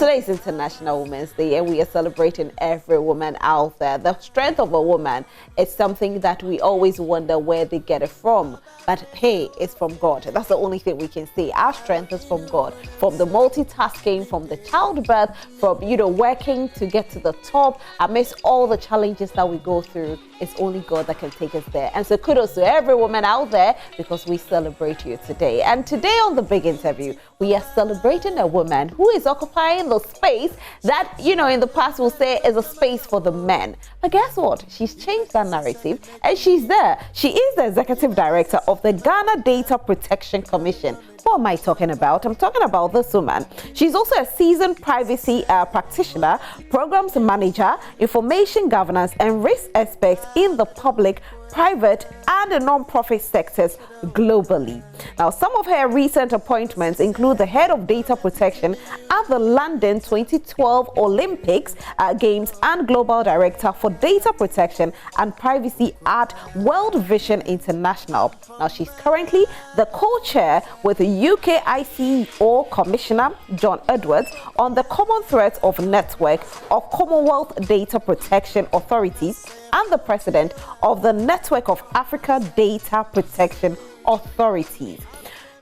today is International Women's Day, and we are celebrating every woman out there. The strength of a woman is something that we always wonder where they get it from. But hey, it's from God. That's the only thing we can say. Our strength is from God. From the multitasking, from the childbirth, from, working to get to the top, amidst all the challenges that we go through, it's only God that can take us there. And so kudos to every woman out there, because we celebrate you today. And today on the big interview, we are celebrating a woman who is occupying the space that, in the past we'll say is a space for the men. But guess what? She's changed that narrative, and she's there. She is the executive director of the Ghana Data Protection Commission. What am I talking about? I'm talking about this woman. She's also a seasoned privacy practitioner, programs manager, information governance, and risk expert in the public, private, and the non-profit sectors globally. Now, some of her recent appointments include the head of data protection at the London 2012 Olympics Games and global director for data protection and privacy at World Vision International. Now, she's currently the co-chair with the UK ICO Commissioner John Edwards on the Common Threat of Network of Commonwealth Data Protection Authorities and the president of the Network of Africa Data Protection Authorities.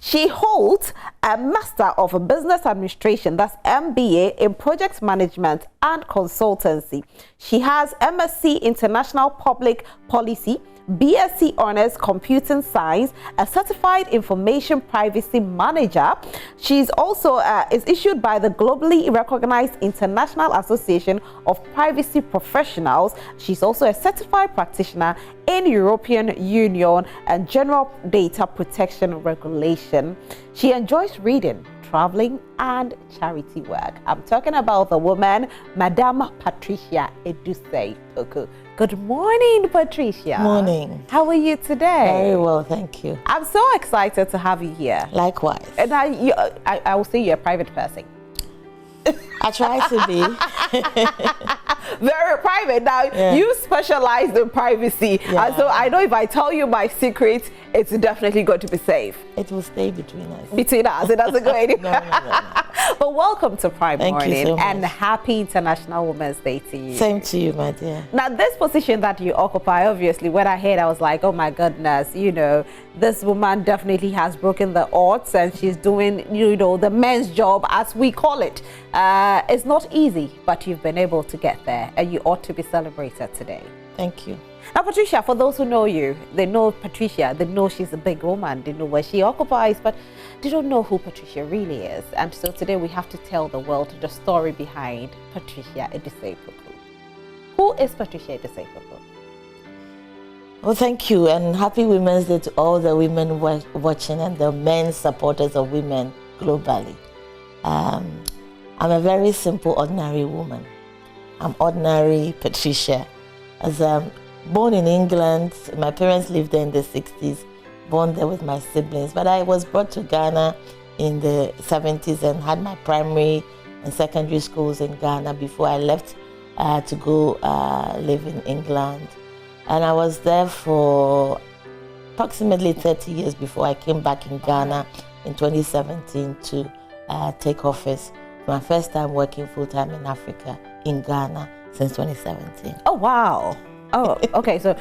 She holds a Master of Business Administration, that's MBA, in Project Management and Consultancy. She has MSc International Public Policy, BSc Honors Computing Science, a Certified Information Privacy Manager. She's also is issued by the globally recognized International Association of Privacy Professionals. She's also a certified practitioner in European Union and General Data Protection Regulation. She enjoys reading, traveling, and charity work. I'm talking about the woman, Madame Patricia Edusei Toku. Good morning, Patricia. Morning. How are you today? Very well, thank you. I'm so excited to have you here. Likewise. And I will say you're a private person. I try to be. Very private. Now, you specialize in privacy. Yeah. And so I know if I tell you my secret, it's definitely going to be safe. It will stay between us. Between us. It doesn't go anywhere. No. But welcome to Prime Thank Morning. you so much. And happy International Women's Day to you. Same to you, my dear. Now, this position that you occupy, obviously, when I heard, I was like, oh my goodness, this woman definitely has broken the odds, and she's doing, the men's job, as we call it. It's not easy, but you've been able to get there, and you ought to be celebrated today. Thank you. Now, Patricia, for those who know you, they know Patricia, they know she's a big woman, they know where she occupies, but they don't know who Patricia really is. And so today we have to tell the world the story behind Patricia Edusei Toku. Who is Patricia Edusei Toku? Well, thank you, and happy Women's Day to all the women watching and the men supporters of women globally. I'm a very simple, ordinary woman. I'm ordinary Patricia. As born in England, my parents lived there in the 60s, born there with my siblings, but I was brought to Ghana in the 70s and had my primary and secondary schools in Ghana before I left to go live in England. And I was there for approximately 30 years before I came back in Ghana in 2017 to take office. My first time working full-time in Africa, in Ghana, since 2017. Oh, wow. Oh, okay. So,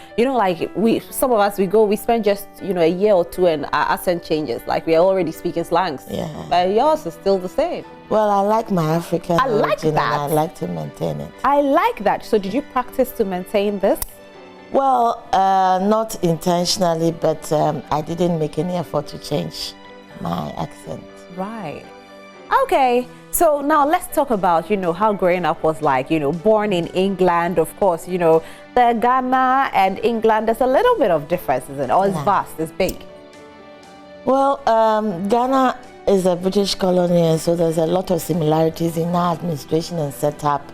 some of us, we spend just, a year or two and our accent changes. Like, we are already speaking slangs. Yeah. But yours is still the same. Well, I like my African origin, and that. I like to maintain it. I like that. So did you practice to maintain this? Well, not intentionally, but I didn't make any effort to change my accent. Right. Okay. So now let's talk about, how growing up was like, born in England, of course, the Ghana and England, there's a little bit of differences, and all it's vast, it's big. Well, Ghana is a British colony, and so there's a lot of similarities in our administration and setup,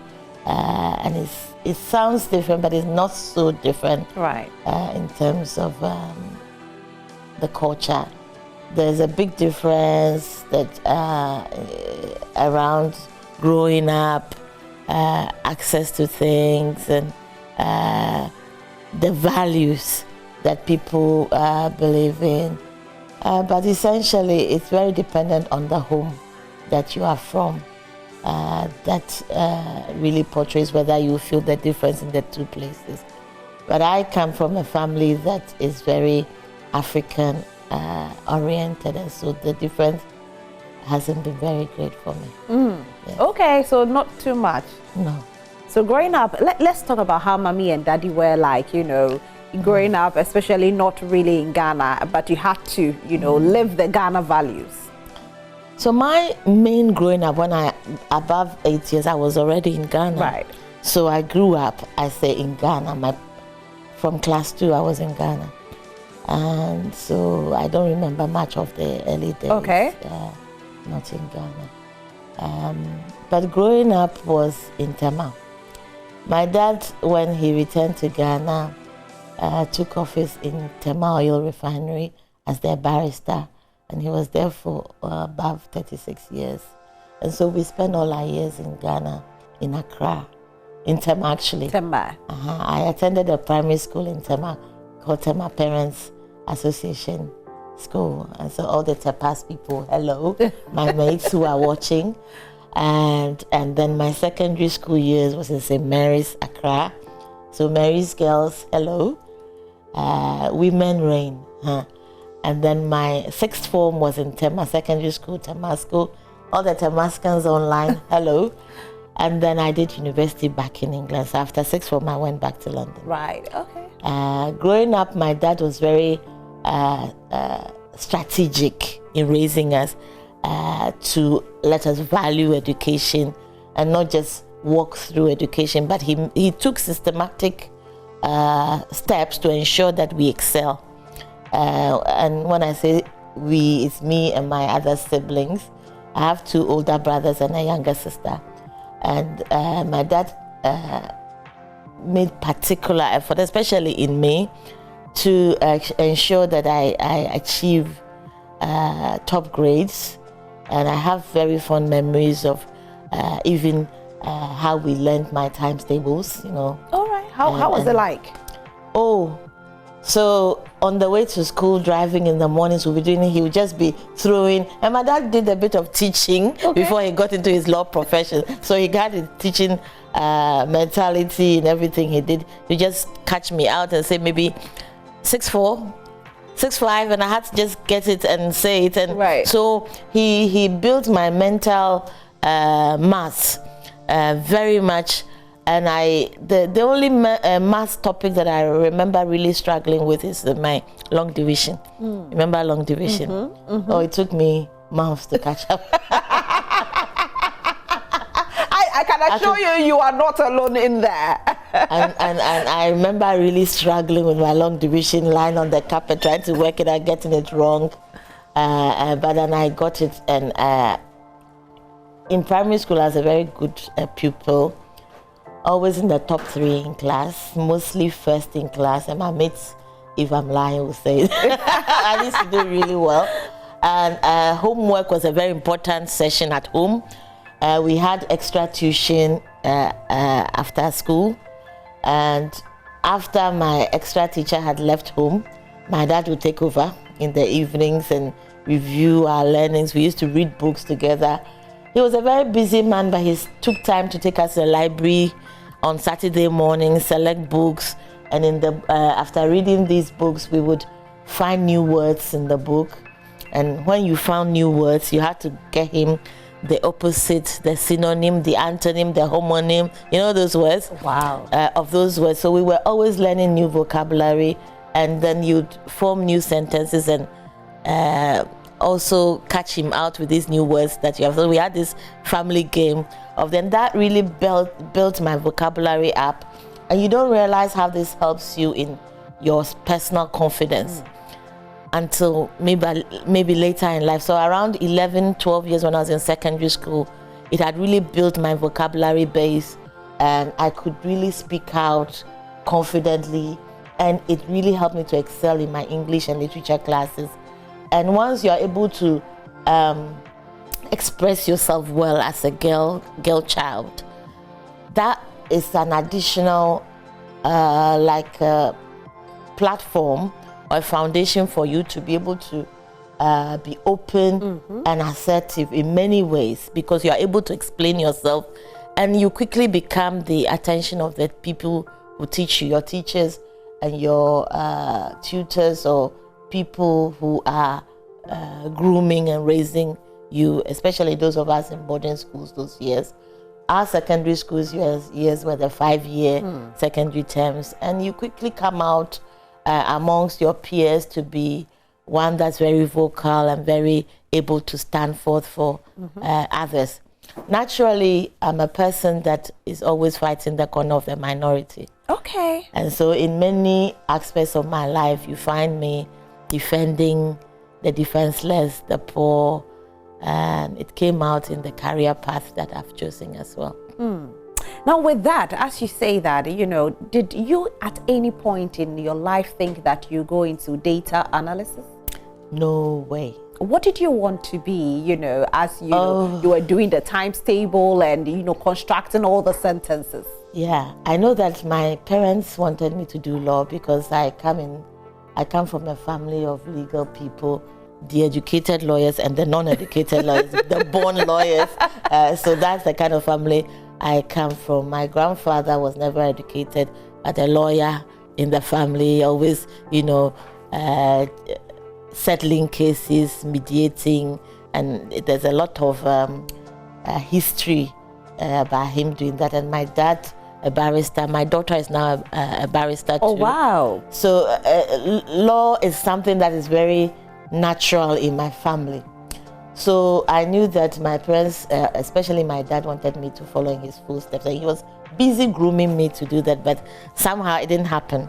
and it sounds different, but it's not so different. Right. In terms of the culture. There's a big difference that around growing up, access to things, and the values that people believe in. But essentially, it's very dependent on the home that you are from. that really portrays whether you feel the difference in the two places. But I come from a family that is very African oriented, and so the difference hasn't been very great for me. Yes. Okay, so not too much. No. So growing up, let's talk about how mommy and daddy were like, you know, growing up, especially not really in Ghana, but you had to, you know, live the Ghana values. So my main growing up, when I above 8 years, I was already in Ghana. Right. So I grew up, I say, in Ghana. From class 2, I was in Ghana. And so I don't remember much of the early days. Okay. Not in Ghana. But growing up was in Tema. My dad, when he returned to Ghana, took office in Tema Oil Refinery as their barrister, and he was there for above 36 years. And so we spent all our years in Ghana, in Accra, in Tema actually. Tema. I attended a primary school in Tema called Tema Parents Association School. And so all the Tepas people, hello, my mates who are watching. And then my secondary school years was in St. Mary's, Accra. So Mary's girls, hello. Women reign. And then my sixth form was in Tema Secondary School, Temasco. All the Temascans online, hello. And then I did university back in England. So after sixth form, I went back to London. Right, okay. Growing up, my dad was very strategic in raising us to let us value education and not just walk through education, but he took systematic steps to ensure that we excel. And when I say we, it's me and my other siblings. I have 2 older brothers and a younger sister. And my dad made particular effort, especially in me, to ensure that I achieve top grades. And I have very fond memories of even how we learned my times tables, you know. All right. How was it like? Oh, so on the way to school, driving in the mornings, he would just be throwing. And my dad did a bit of teaching before he got into his law profession. So he got his teaching mentality and everything he did. He just catch me out and say maybe 6'4", 6'5", and I had to just get it and say it. And right. So he built my mental mass very much. And the only math topic that I remember really struggling with is my long division. Remember long division? Oh, it took me months to catch up. I can assure you are not alone in there. and I remember really struggling with my long division, lying on the carpet, trying to work it out, getting it wrong. But then I got it. And in primary school, I was a very good pupil. Always in the top 3 in class, mostly first in class, and my mates, if I'm lying, will say it. I used to do really well. And homework was a very important session at home. We had extra tuition after school, and after my extra teacher had left home, my dad would take over in the evenings and review our learnings. We used to read books together. He was a very busy man, but he took time to take us to the library on Saturday morning, select books, and after reading these books, we would find new words in the book. And when you found new words, you had to get him the opposite, the synonym, the antonym, the homonym, you know those words? Wow. Of those words. So we were always learning new vocabulary, and then you'd form new sentences and also catch him out with these new words that you have. So we had this family game of them that really built my vocabulary up, and you don't realize how this helps you in your personal confidence until maybe later in life. So around 11, 12 years when I was in secondary school, it had really built my vocabulary base, and I could really speak out confidently, and it really helped me to excel in my English and literature classes. And once you're able to express yourself well as a girl child, that is an additional platform or a foundation for you to be able to be open and assertive in many ways, because you are able to explain yourself, and you quickly become the attention of the people who teach you, your teachers and your tutors, or people who are grooming and raising you, especially those of us in boarding schools those years. Our secondary schools years were the 5-year secondary terms, and you quickly come out amongst your peers to be one that's very vocal and very able to stand forth for others. Naturally, I'm a person that is always fighting the corner of the minority. Okay. And so in many aspects of my life, you find me defending the defenseless, the poor, and it came out in the career path that I've chosen as well. Now with that, as you say that, you know, did you at any point in your life think that you go into data analysis? No way. What did you want to be, you know, as you know, you were doing the times table and, you know, constructing all the sentences? Yeah, I know that my parents wanted me to do law because I come from a family of legal people, the educated lawyers and the non-educated lawyers, the born lawyers. So that's the kind of family I come from. My grandfather was never educated, but a lawyer in the family, always, you know, settling cases, mediating, and there's a lot of history about him doing that. And my dad, a barrister. My daughter is now a barrister too. Oh, wow. So law is something that is very natural in my family. So I knew that my parents, especially my dad, wanted me to follow in his footsteps. And he was busy grooming me to do that, but somehow it didn't happen.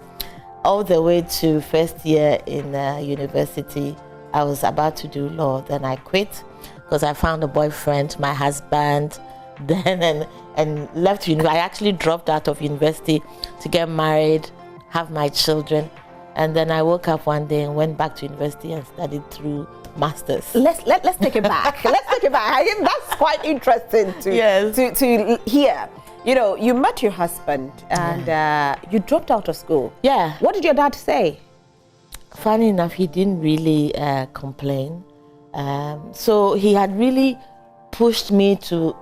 All the way to first year in university, I was about to do law. Then I quit because I found a boyfriend, my husband, then and left university. I actually dropped out of university to get married, have my children, and then I woke up one day and went back to university and studied through masters. Let's take it back. Let's take it back. I think that's quite interesting to hear. You know, you met your husband and you dropped out of school. Yeah. What did your dad say? Funny enough, he didn't really complain. So he had really pushed me to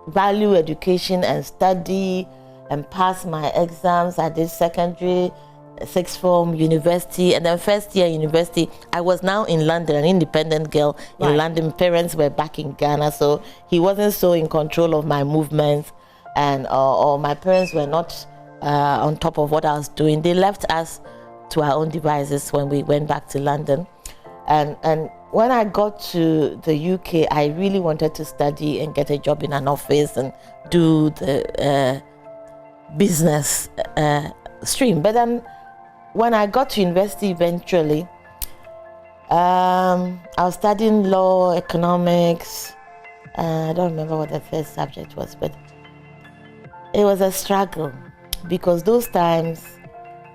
value education and study and pass my exams. I did secondary, sixth form, university, and then first year university. I was now in London, an independent girl in London. Parents were back in Ghana, so he wasn't so in control of my movements, and or my parents were not on top of what I was doing. They left us to our own devices when we went back to London. And when I got to the UK, I really wanted to study and get a job in an office and do the business stream. But then when I got to university eventually, I was studying law, economics. I don't remember what the first subject was, but it was a struggle because those times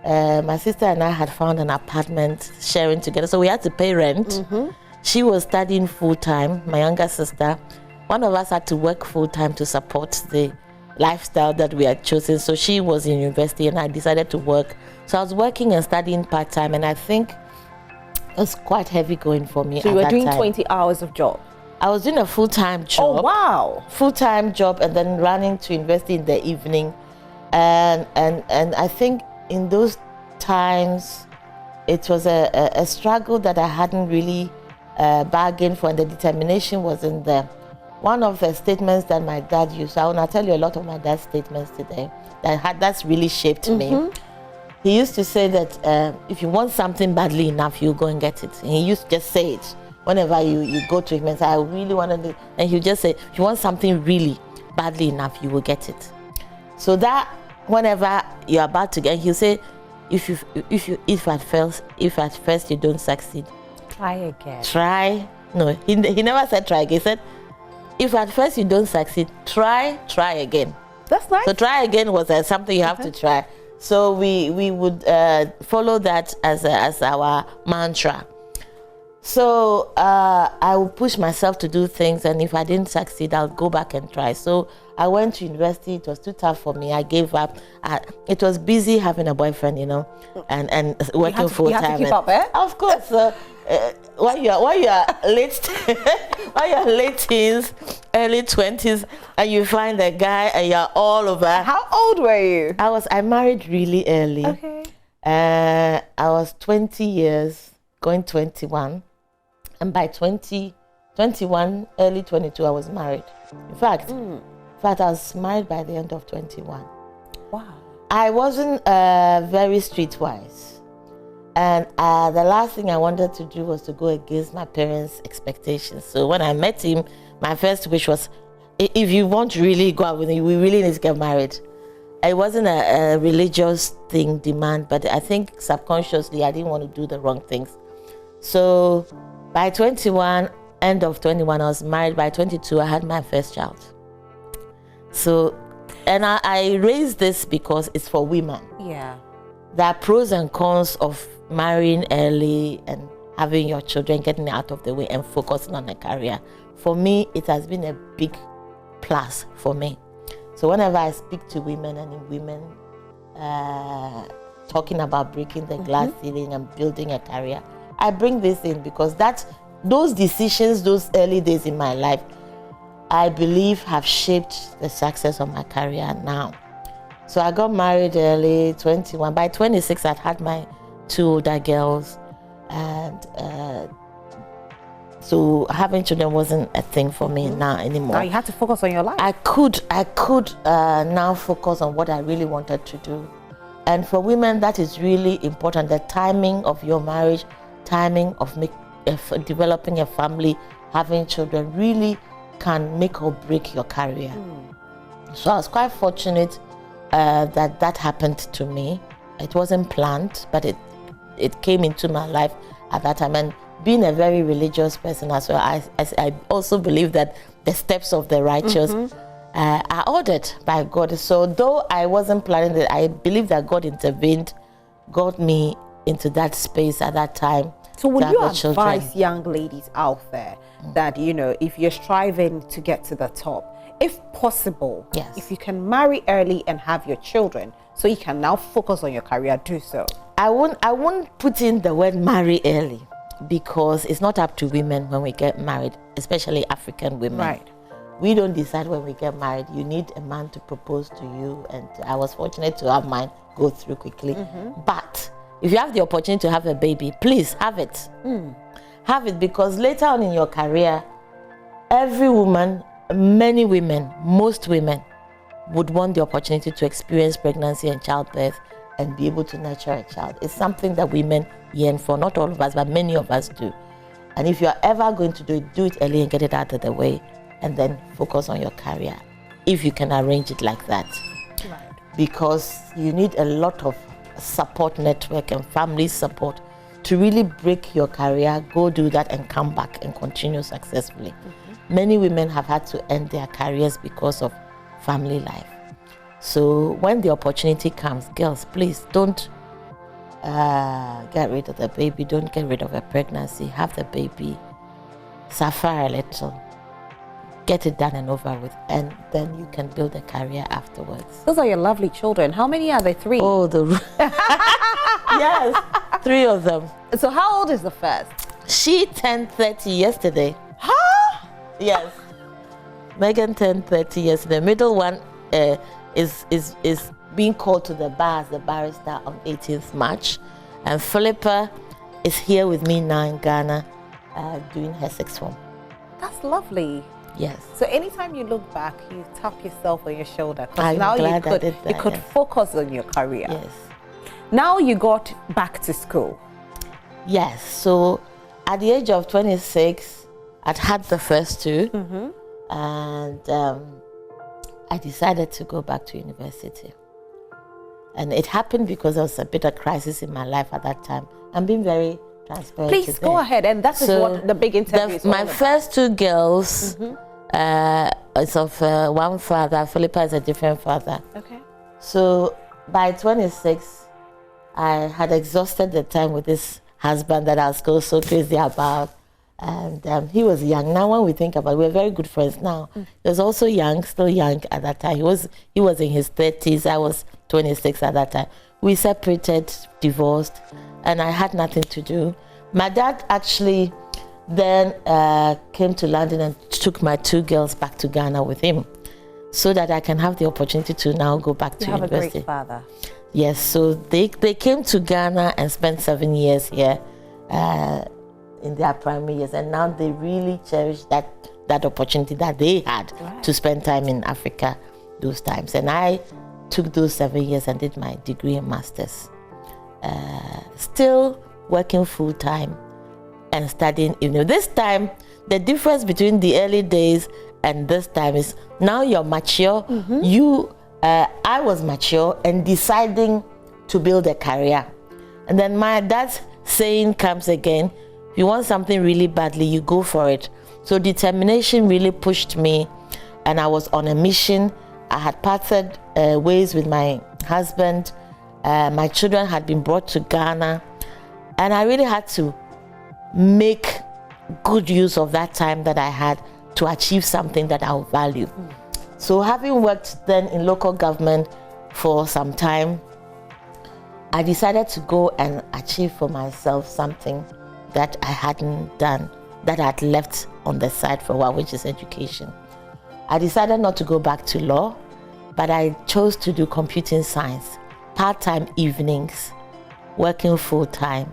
my sister and I had found an apartment sharing together, so we had to pay rent. She was studying full-time, my younger sister. One of us had to work full-time to support the lifestyle that we had chosen. So she was in university and I decided to work. So I was working and studying part-time, and I think it was quite heavy going for me. So you were doing 20 hours of job? I was doing a full-time job. Oh, wow. Full-time job, and then running to university in the evening. And I think in those times, it was a struggle that I hadn't really bargained for, and the determination wasn't there. One of the statements that my dad used, I want to tell you a lot of my dad's statements today, that's really shaped me. He used to say that if you want something badly enough, you go and get it. And he used to just say it. Whenever you go to him and say, I really want to do, and he'll just say, if you want something really badly enough, you will get it. So that whenever you're about to get, he'll say, if at first you don't succeed, try again. Try. No, he never said try again. He said, if at first you don't succeed, try again. That's nice. So try again was something you have to try. So we would follow that as our mantra. So I would push myself to do things, and if I didn't succeed, I'll go back and try. So I went to university. It was too tough for me. I gave up. It was busy having a boyfriend, you know, and working full time. You have to keep up, eh? Of course. So, while you are late teens, early 20s, and you find a guy and you're all over. How old were you? I married really early. Okay. I was 20 years, going 21, and by 21, early 22, I was married. In fact, I was married by the end of 21. Wow. I wasn't very streetwise. And the last thing I wanted to do was to go against my parents' expectations. So when I met him, my first wish was, if you want to really go out with me, we really need to get married. It wasn't a religious thing, demand, but I think subconsciously I didn't want to do the wrong things. So by 21, end of 21, I was married. By 22, I had my first child. So, and I raised this because it's for women. Yeah. There are pros and cons of marrying early and having your children, getting out of the way and focusing on a career. For me, it has been a big plus for me. So whenever I speak to women and in women talking about breaking the glass ceiling and building a career, I bring this in because those decisions, those early days in my life, I believe have shaped the success of my career now. So I got married early, 21. By 26, I'd had my 2 older girls, and so having children wasn't a thing for me now anymore. Now you had to focus on your life. I could now focus on what I really wanted to do. And for women, that is really important. The timing of your marriage, timing of developing a family, having children really can make or break your career. So I was quite fortunate that happened to me. It wasn't planned, but it came into my life at that time. And being a very religious person as well, I also believe that the steps of the righteous are ordered by God. So though I wasn't planning it, I believe that God intervened, got me into that space at that time. So would you advise young ladies out there that, you know, if you're striving to get to the top, if possible, yes, if you can marry early and have your children, so you can now focus on your career, do so? I won't put in the word marry early, because it's not up to women when we get married, especially African women. Right. We don't decide when we get married. You need a man to propose to you, and I was fortunate to have mine go through quickly. But if you have the opportunity to have a baby, please have it. Have it, because later on in your career, every woman, many women, most women would want the opportunity to experience pregnancy and childbirth and be able to nurture a child. It's something that women yearn for, not all of us, but many of us do. And if you're ever going to do it early and get it out of the way, and then focus on your career, if you can arrange it like that. Right. Because you need a lot of support network and family support to really break your career, go do that and come back and continue successfully. Many women have had to end their careers because of family life. So when the opportunity comes, girls, please don't get rid of the baby, don't get rid of a pregnancy, have the baby, suffer a little, get it done and over with, and then you can build a career afterwards. Those are your lovely children. How many are they? 3? Oh, yes, 3 of them. So how old is the first? She turned 30 yesterday. Huh? Yes. Megan turned 30 yesterday. The middle one is being called to the bar as the barrister on 18th March. And Philippa is here with me now in Ghana doing her 6th form. That's lovely. Yes. So anytime you look back, you tap yourself on your shoulder, because I'm now glad you could yes. focus on your career. Yes. Now you got back to school. Yes. So at the age of 26, I'd had the first 2, and I decided to go back to university. And it happened because there was a bit of crisis in my life at that time. I'm being very transparent. Please go ahead, and that is what the big interview is all my about. first 2 girls is of one father. Philippa is a different father. Okay. So by 26, I had exhausted the time with this husband that I was so crazy about. And he was young. Now when we think about it, we're very good friends now. He was also young, still young at that time. He was in his 30s. I was 26 at that time. We separated, divorced, and I had nothing to do. My dad actually then came to London and took my 2 girls back to Ghana with him, so that I can have the opportunity to now go back to university. You have a great father. Yes, so they came to Ghana and spent 7 years here in their primary years, and now they really cherish that opportunity that they had to spend time in Africa those times. And I took those 7 years and did my degree and master's. Still working full time and studying evening. This time, the difference between the early days and this time is now you're mature. I was mature and deciding to build a career. And then my dad's saying comes again, if you want something really badly, you go for it. So determination really pushed me, and I was on a mission. I had parted ways with my husband. My children had been brought to Ghana, and I really had to make good use of that time that I had to achieve something that I would value. So having worked then in local government for some time, I decided to go and achieve for myself something that I hadn't done, that I had left on the side for a while, which is education. I decided not to go back to law, but I chose to do computing science, part-time evenings, working full-time.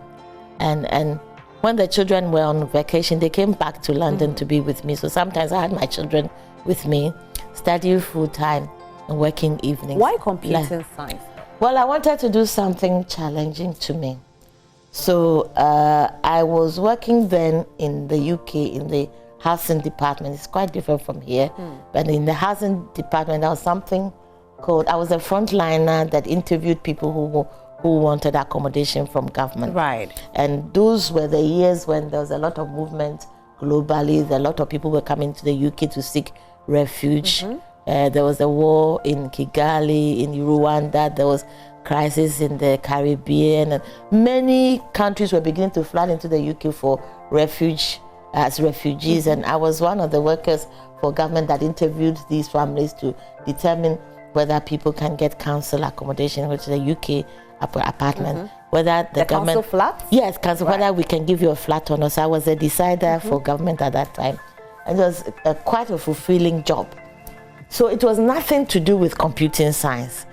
And when the children were on vacation, they came back to London to be with me. So sometimes I had my children with me, studying full-time and working evenings. Why computing science? Well, I wanted to do something challenging to me. So I was working then in the UK in the housing department. It's quite different from here. But in the housing department, there was something called, I was a frontliner that interviewed people who wanted accommodation from government. Right. And those were the years when there was a lot of movement globally. A lot of people were coming to the UK to seek refuge. There was a war in Kigali, in Rwanda. There was crisis in the Caribbean, and many countries were beginning to flood into the UK for refuge as refugees. And I was one of the workers for government that interviewed these families to determine whether people can get council accommodation, which is a UK apartment. Whether the government, council flat? Yes, council. Right. Whether we can give you a flat or not. So I was a decider for government at that time, and it was quite a fulfilling job. So it was nothing to do with computing science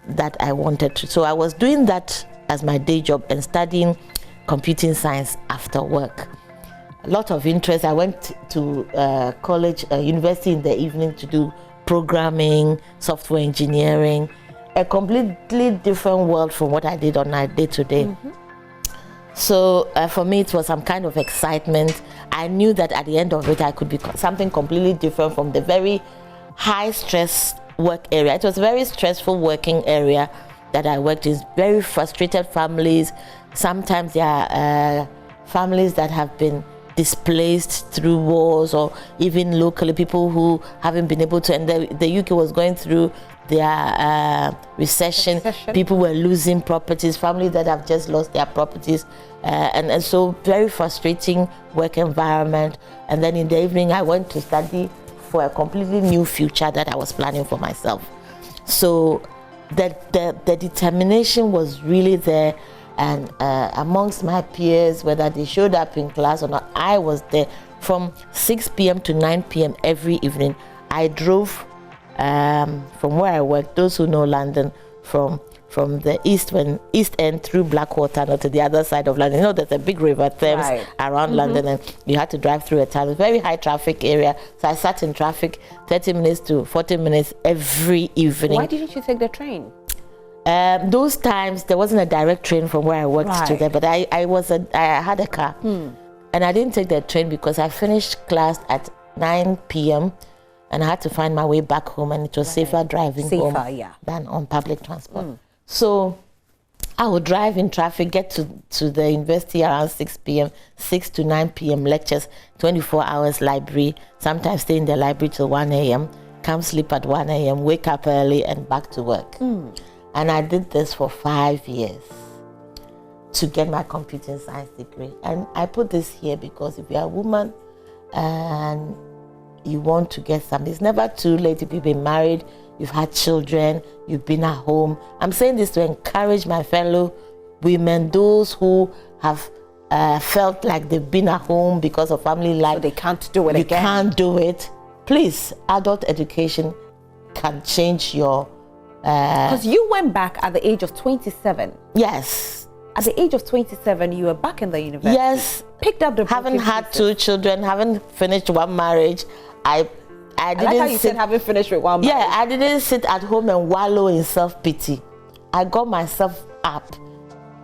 that I wanted to. So I was doing that as my day job and studying computing science after work. A lot of interest. I went to college, university in the evening to do programming, software engineering, a completely different world from what I did on my day-to-day. So for me, it was some kind of excitement. I knew that at the end of it, I could be something completely different from the very high-stress work area. It was a very stressful working area that I worked in. Very frustrated families. Sometimes there are families that have been displaced through wars, or even locally people who haven't been able to. And the UK was going through their recession. People were losing properties. Families that have just lost their properties, and so very frustrating work environment. And then in the evening, I went to study for a completely new future that I was planning for myself. So the determination was really there, and amongst my peers, whether they showed up in class or not, I was there from 6 p.m. to 9 p.m. every evening. I drove from where I worked, those who know London, from the east end through Blackwater to the other side of London. You know, there's a big river Thames around London, and you had to drive through a town. It's a very high traffic area. So I sat in traffic 30 minutes to 40 minutes every evening. Why didn't you take the train? Those times there wasn't a direct train from where I worked to there, but I had a car, and I didn't take the train because I finished class at 9 p.m. and I had to find my way back home, and it was safer driving home than on public transport. So I would drive in traffic, get to the university around 6 p.m., 6 to 9 p.m. lectures, 24 hours library, sometimes stay in the library till 1 a.m., come sleep at 1 a.m., wake up early and back to work. And I did this for 5 years. to get my computer science degree. And I put this here because if you're a woman and you want to get something, it's never too late. If you've been married, you've had children, you've been at home. I'm saying this to encourage my fellow women, those who have felt like they've been at home because of family life. So they can't do it again. You can't do it. Please, adult education can change your... Because you went back at the age of 27. Yes. At the age of 27, you were back in the university. Yes. Picked up the... Haven't had 2 children, haven't finished 1 marriage. I didn't like how you said haven't finished with 1 marriage. Yeah, I didn't sit at home and wallow in self-pity. I got myself up,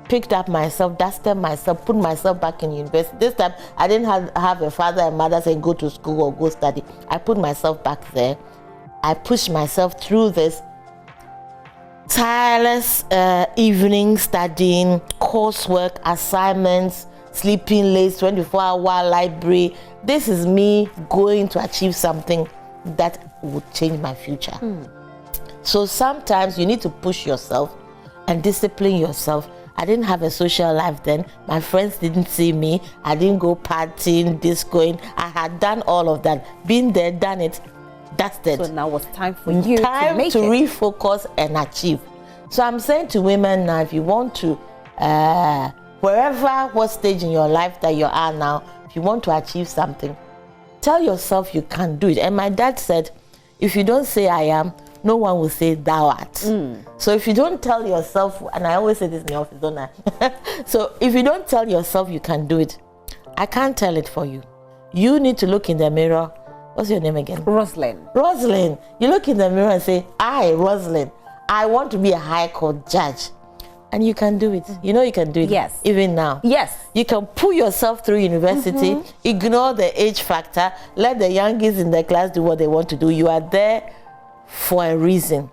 picked up myself, dusted myself, put myself back in university. This time, I didn't have a father and mother saying go to school or go study. I put myself back there. I pushed myself through this tireless evening studying, coursework, assignments, sleeping late, 24-hour library. This is me going to achieve something that would change my future. So sometimes you need to push yourself and discipline yourself. I didn't have a social life then. My friends didn't see me. I didn't go partying, discoing. I had done all of that. Been there, done it. That's it. So now it's time for you to make refocus and achieve. So I'm saying to women now, if you want to, what stage in your life that you are now, if you want to achieve something, tell yourself you can do it. And my dad said, if you don't say I am, no one will say thou art. So if you don't tell yourself, and I always say this in the office, don't I? So if you don't tell yourself you can do it, I can't tell it for you. You need to look in the mirror. What's your name again? Rosalind. Rosalind. You look in the mirror and say, I, Rosalind, I want to be a high court judge. And you can do it. You know you can do it. Yes. Even now. Yes. You can pull yourself through university, ignore the age factor, let the youngest in the class do what they want to do. You are there for a reason,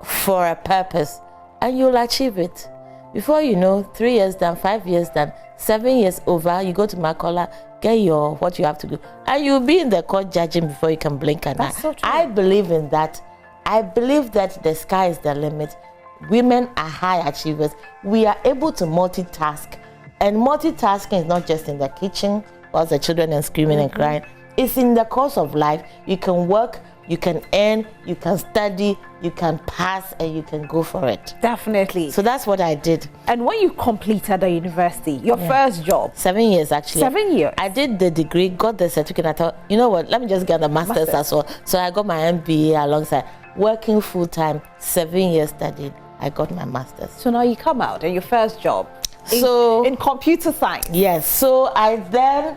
for a purpose, and you'll achieve it. Before you know, 3 years done, 5 years done, 7 years over, you go to Makola, get your what you have to do, and you'll be in the court judging before you can blink an eye. So true. I believe in that. I believe that the sky is the limit. Women are high achievers. We are able to multitask, and multitasking is not just in the kitchen whilst the children are screaming and crying. It's in the course of life. You can work, you can earn, you can study, you can pass, and you can go for it. Definitely. So that's what I did. And when you completed the university, your first job? 7 years actually. 7 years. I did the degree, got the certificate. I thought, you know what, let me just get the master's as well. So I got my MBA alongside. Working full-time, 7 years studying, I got my master's. So now you come out and your first job in computer science. Yes, so I then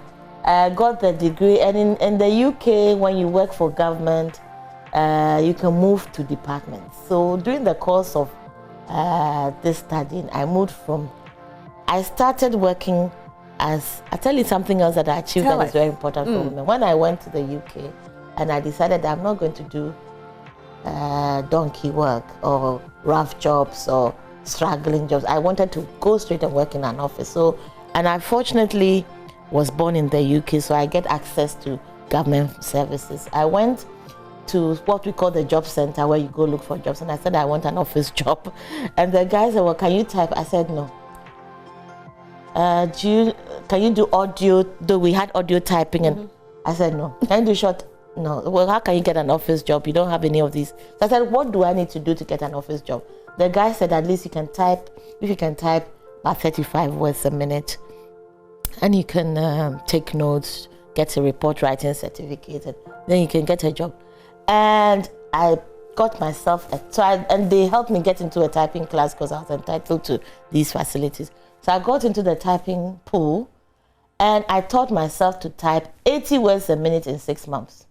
got the degree, and in the UK, when you work for government, you can move to departments. So during the course of this studying, I started working as, I'll tell you something else that I achieved that is very important for women. When I went to the UK and I decided that I'm not going to do donkey work or rough jobs or struggling jobs, I wanted to go straight and work in an office. So, and I fortunately was born in the UK, so I get access to government services. I went to what we call the job center, where you go look for jobs, and I said I want an office job, and the guy said, well, can you type? I said no. Can you do audio? Though we had audio typing, and I said no. Can you do short? No. Well, how can you get an office job? You don't have any of these. So I said, what do I need to do to get an office job? The guy said, at least you can type, if you can type about 35 words a minute, and you can take notes, get a report writing certificate, and then you can get a job. And I got myself and they helped me get into a typing class because I was entitled to these facilities. So I got into the typing pool, and I taught myself to type 80 words a minute in 6 months.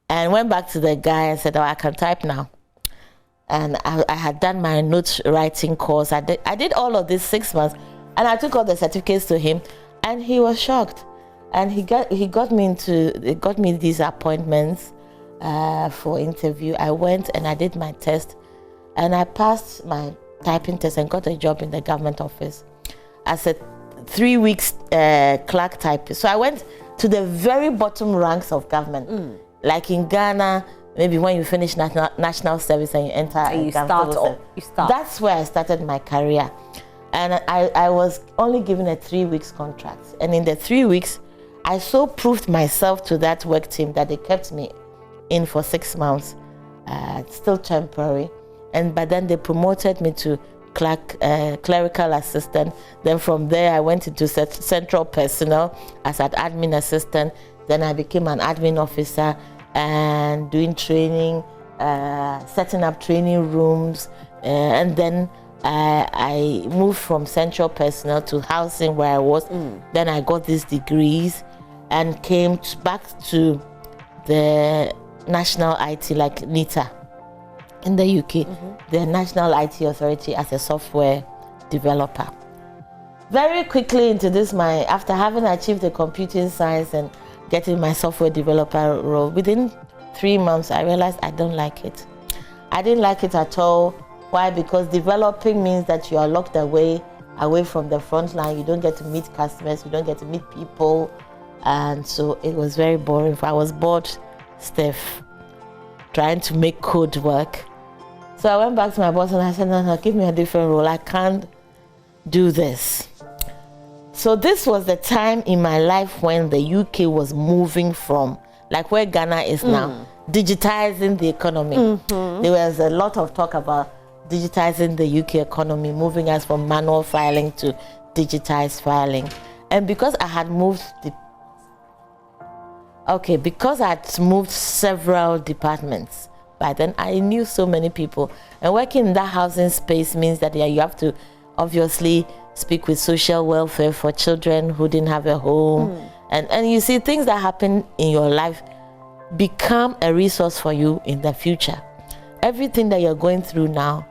And went back to the guy and said, oh, I can type now. And I had done my note writing course. I did all of this 6 months, and I took all the certificates to him, and he was shocked. And he got me these appointments for interview. I went and I did my test, and I passed my typing test and got a job in the government office as a 3 weeks clerk typist. So I went to the very bottom ranks of government. Like in Ghana, maybe when you finish national service and you enter and you start. That's where I started my career. And I was only given a 3 weeks contract. And in the 3 weeks, I so proved myself to that work team that they kept me in for 6 months, still temporary. But then they promoted me to clerical assistant. Then from there, I went into central personnel as an admin assistant. Then I became an admin officer and doing training, setting up training rooms. And then I moved from central personnel to housing where I was. Then I got these degrees and came back to the national IT, like NITA in the UK, the National IT Authority, as a software developer. Very quickly into this, after having achieved the computing science and getting my software developer role, within 3 months, I realized I don't like it. I didn't like it at all. Why? Because developing means that you are locked away from the front line. You don't get to meet customers. You don't get to meet people. And so it was very boring. I was bored stiff trying to make code work. So I went back to my boss and I said, no, give me a different role. I can't do this. So this was the time in my life when the UK was moving from, like where Ghana is now, digitizing the economy. There was a lot of talk about digitizing the UK economy, moving us from manual filing to digitized filing. And because I had moved several departments, by then I knew so many people. And working in that housing space means that you have to obviously speak with social welfare for children who didn't have a home. And you see, things that happen in your life become a resource for you in the future. Everything that you're going through now,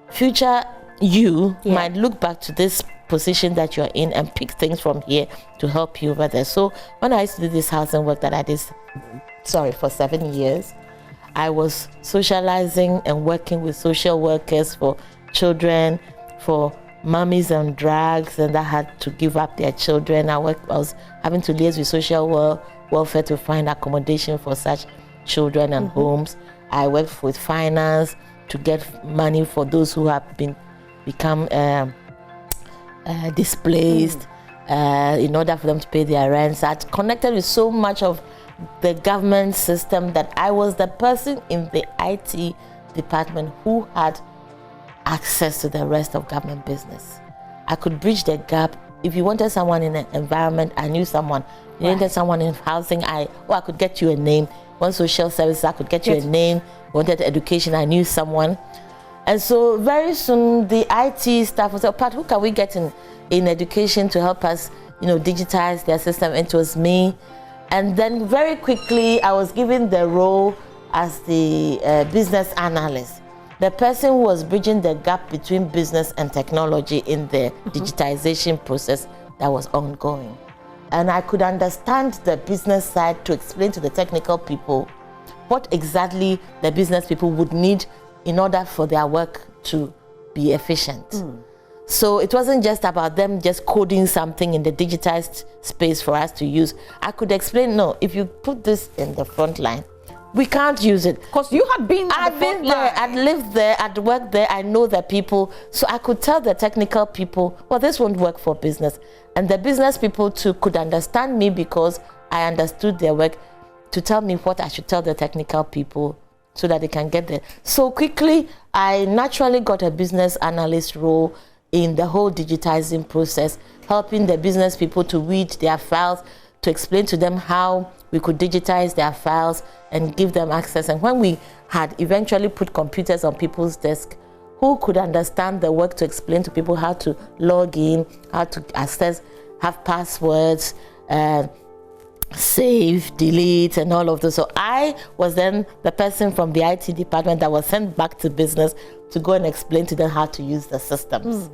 future you might look back to this position that you're in and pick things from here to help you over there. So when I used to do this housing work that I did, for 7 years, I was socializing and working with social workers for children, for mummies on drugs and that had to give up their children. I was having to liaise with social welfare to find accommodation for such children and homes. I worked with finance to get money for those who have become displaced in order for them to pay their rents. I connected with so much of the government system that I was the person in the IT department who had access to the rest of government business. I could bridge the gap. If you wanted someone in an environment, I knew someone. You wanted someone in housing, I could get you a name. One social services, I could get you a name. You wanted education, I knew someone. And so very soon the IT staff was like, Pat, who can we get in education to help us, digitize their system? And it was me. And then very quickly I was given the role as the business analyst. The person who was bridging the gap between business and technology in the digitization process that was ongoing. And I could understand the business side to explain to the technical people what exactly the business people would need in order for their work to be efficient. So it wasn't just about them just coding something in the digitized space for us to use. I could explain, no, if you put this in the front line, we can't use it. Because you had been there, I'd lived there, I'd worked there, I know the people. So I could tell the technical people, well, this won't work for business. And the business people too could understand me because I understood their work to tell me what I should tell the technical people so that they can get there. So quickly, I naturally got a business analyst role in the whole digitizing process, helping the business people to read their files, to explain to them how we could digitize their files and give them access. And when we had eventually put computers on people's desks, who could understand the work to explain to people how to log in, how to access, have passwords, save, delete, and all of those. So I was then the person from the IT department that was sent back to business to go and explain to them how to use the systems.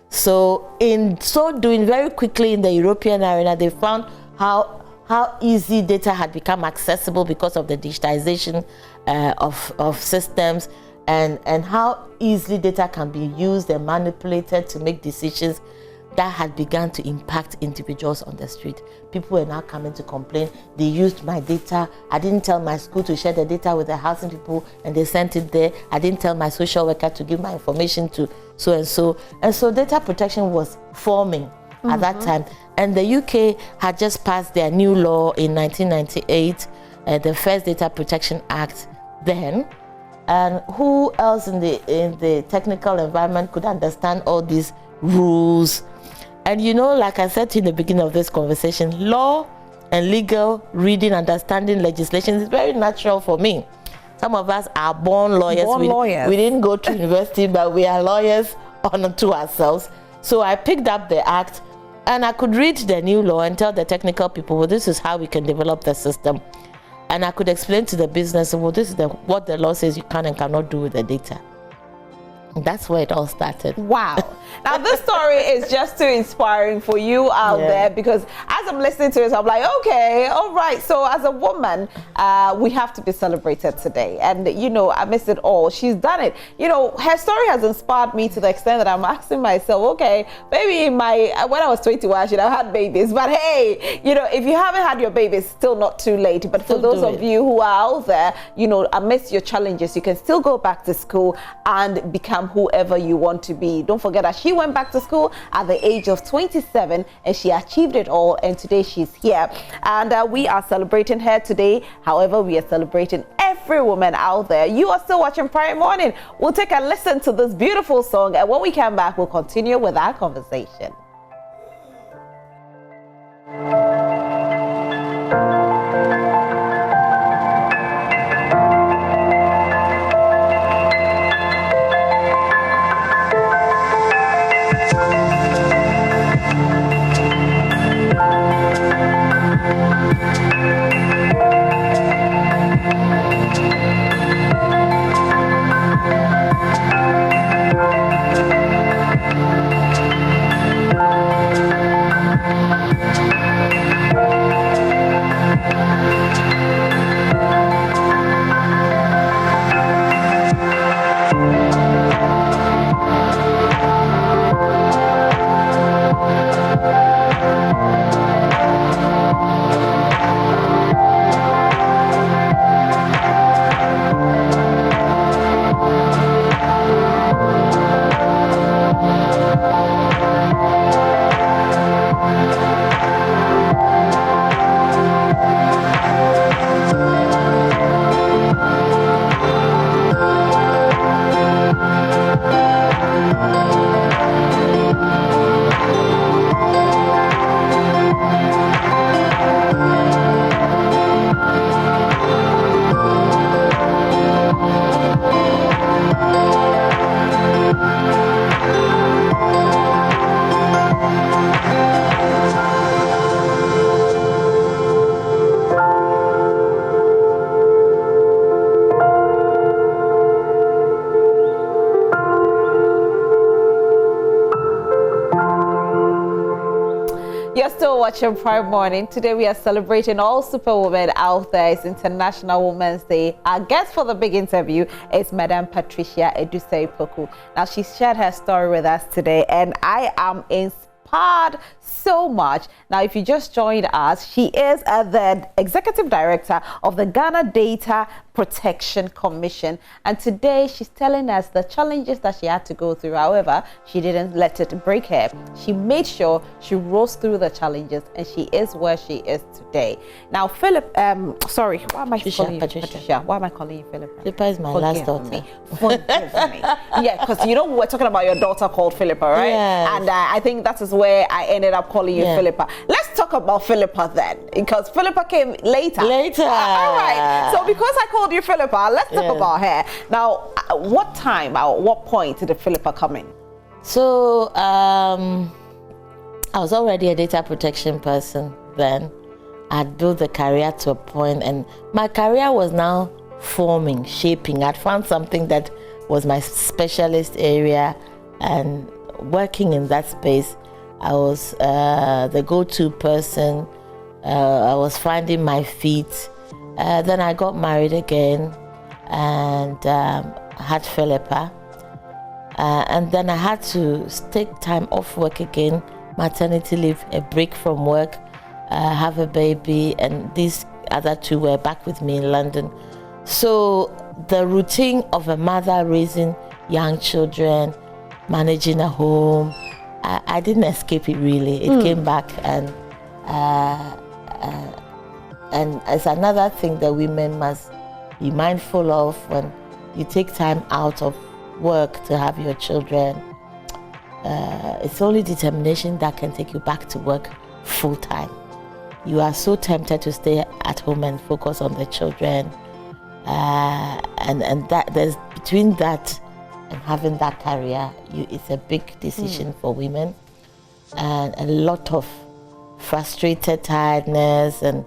So in so doing, very quickly in the European arena, they found how easy data had become accessible because of the digitization of systems, and how easily data can be used and manipulated to make decisions. That had begun to impact individuals on the street. People were now coming to complain. They used my data. I didn't tell my school to share the data with the housing people, and they sent it there. I didn't tell my social worker to give my information to so and so. And so data protection was forming at that time. And the UK had just passed their new law in 1998, the first Data Protection Act then. And who else in the technical environment could understand all these rules? And you know, like I said in the beginning of this conversation, law and legal reading, understanding legislation is very natural for me. Some of us are born lawyers. We didn't go to university, but we are lawyers unto ourselves. So I picked up the act and I could read the new law and tell the technical people, well, this is how we can develop the system. And I could explain to the business, well, this is what the law says you can and cannot do with the data. That's where it all started. Wow. Now, this story is just too inspiring for you out there, because as I'm listening to it, I'm like, okay, all right. So as a woman, we have to be celebrated today. And, you know, amidst it all, she's done it. You know, her story has inspired me to the extent that I'm asking myself, okay, maybe when I was 21, I should have had babies. But hey, you know, if you haven't had your baby, it's still not too late. But for those of you who are out there, you know, amidst your challenges, you can still go back to school and become whoever you want to be. Don't forget that she went back to school at the age of 27 and she achieved it all, and today she's here and we are celebrating her today. However, we are celebrating every woman out there. You are still watching Prime Morning. We'll take a listen to this beautiful song, and when we come back, we'll continue with our conversation. You're still watching Prime Morning. Today we are celebrating all superwomen out there. It's International Women's Day. Our guest for the big interview is Madam Patricia Edusei-Poku. Now, she shared her story with us today, and I am inspired so much. Now, if you just joined us, she is the Executive Director of the Ghana Data Protection Commission, and today she's telling us the challenges that she had to go through. However, she didn't let it break her. She made sure she rose through the challenges, and she is where she is today. Now, sorry, why am I calling you Patricia? Why am I calling you Philippa? Philippa is my last daughter. Forgive me. Yeah, because you know we're talking about your daughter called Philippa, right? Yes. And I think that is where I ended up calling you Philippa. Let's talk about Philippa then, because Philippa came later. All right. So because I called you Philippa, let's talk about her. Now, what time, at what point did Philippa come in? So, I was already a data protection person then. I'd built the career to a point, and my career was now forming, shaping. I'd found something that was my specialist area, and working in that space, I was the go-to person. I was finding my feet. Then I got married again and had Philippa. And then I had to take time off work again, maternity leave, a break from work, have a baby, and these other two were back with me in London. So the routine of a mother raising young children, managing a home. I didn't escape it really. It came back, and it's another thing that women must be mindful of when you take time out of work to have your children. It's only determination that can take you back to work full time. You are so tempted to stay at home and focus on the children, and that there's between that and having that career, it's a big decision for women, and a lot of frustrated tiredness and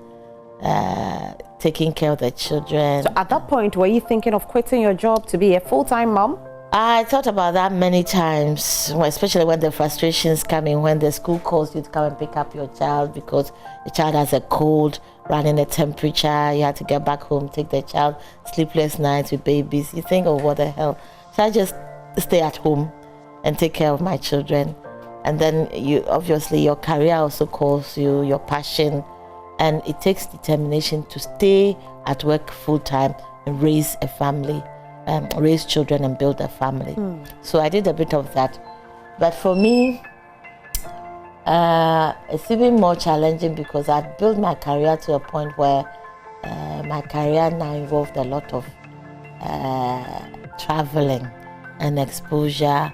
taking care of the children. So at that point, were you thinking of quitting your job to be a full-time mom? I thought about that many times, especially when the frustrations come in, when the school calls you to come and pick up your child because the child has a cold, running a temperature, you have to get back home, take the child, sleepless nights with babies. You think, oh, what the hell? So I just stay at home and take care of my children. And then obviously your career also calls you, your passion, and it takes determination to stay at work full time and raise a family. Raise children and build a family. So I did a bit of that. But for me, it's even more challenging because I built my career to a point where my career now involved a lot of traveling and exposure,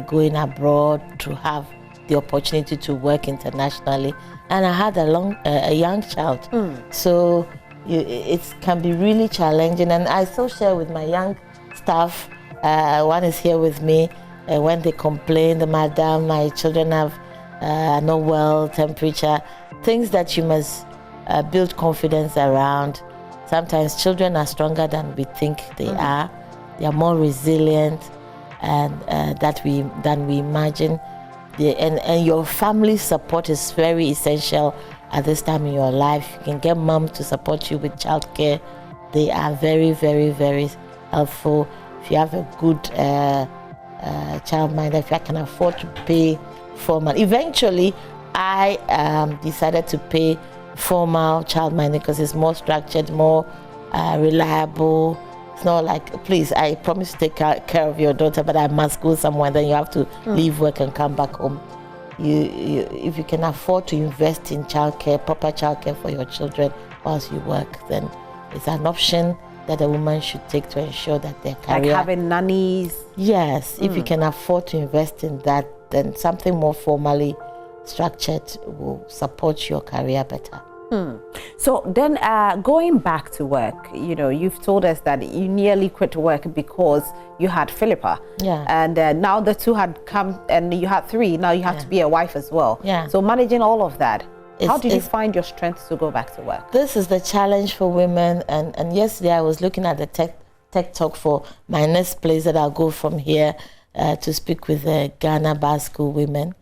going abroad to have the opportunity to work internationally. And I had a young child. So it can be really challenging, and I still share with my young staff. One is here with me. When they complain, madam, my children have no well temperature, things that you must build confidence around. Sometimes children are stronger than we think they are. They are more resilient and than we imagine. And your family support is very essential at this time in your life. You can get mom to support you with childcare. They are very, very, very helpful. If you have a good childminder, if I can afford to pay formal. Eventually, I decided to pay formal childminder because it's more structured, more reliable. It's not like, please, I promise to take care of your daughter, but I must go somewhere. Then you have to leave work and come back home. If you can afford to invest in childcare, proper childcare for your children whilst you work, then it's an option that a woman should take to ensure that their career... Like having nannies? Yes, if you can afford to invest in that, then something more formally structured will support your career better. So then going back to work, you've told us that you nearly quit work because you had Philippa. Yeah. And now the two had come and you had three. Now you have to be a wife as well. Yeah. So managing all of that, how did you find your strength to go back to work? This is the challenge for women. And yesterday I was looking at the tech talk for my next place that I'll go from here to speak with the Ghana Bar School women.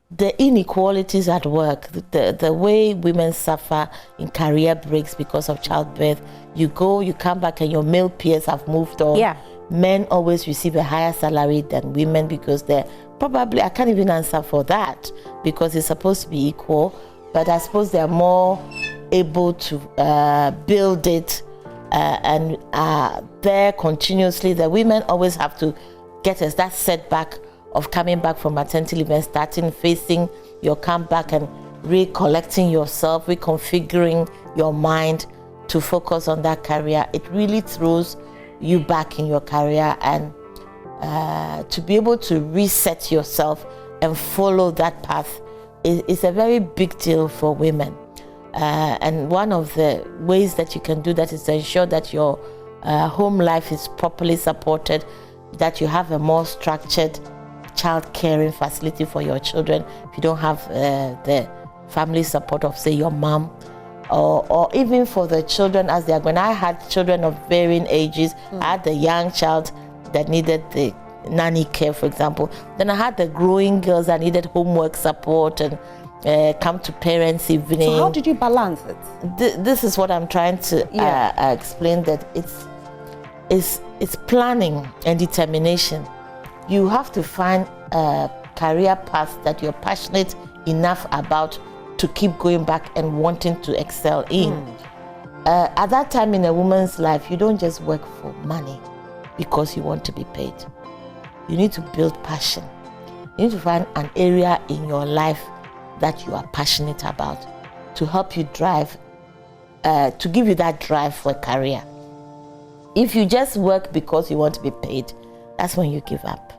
The inequalities at work, the way women suffer in career breaks because of childbirth. You come back and your male peers have moved on. Yeah. Men always receive a higher salary than women because they're probably, I can't even answer for that because it's supposed to be equal, but I suppose they're more able to build it and there continuously. The women always have to get us that setback of coming back from maternity leave and starting facing your comeback and recollecting yourself, reconfiguring your mind to focus on that career. It really throws you back in your career, and to be able to reset yourself and follow that path is a very big deal for women. And one of the ways that you can do that is to ensure that your home life is properly supported, that you have a more structured child caring facility for your children. If you don't have the family support of, say, your mom, or even for the children as they are going. I had children of varying ages. I had the young child that needed the nanny care, for example. Then I had the growing girls that needed homework support and come to parents' evening. So how did you balance it? This is what I'm trying to explain, that it's planning and determination. You have to find a career path that you're passionate enough about to keep going back and wanting to excel in. At that time in a woman's life, you don't just work for money because you want to be paid. you need to build passion. You need to find an area in your life that you are passionate about to help you drive, to give you that drive for a career. If you just work because you want to be paid, that's when you give up.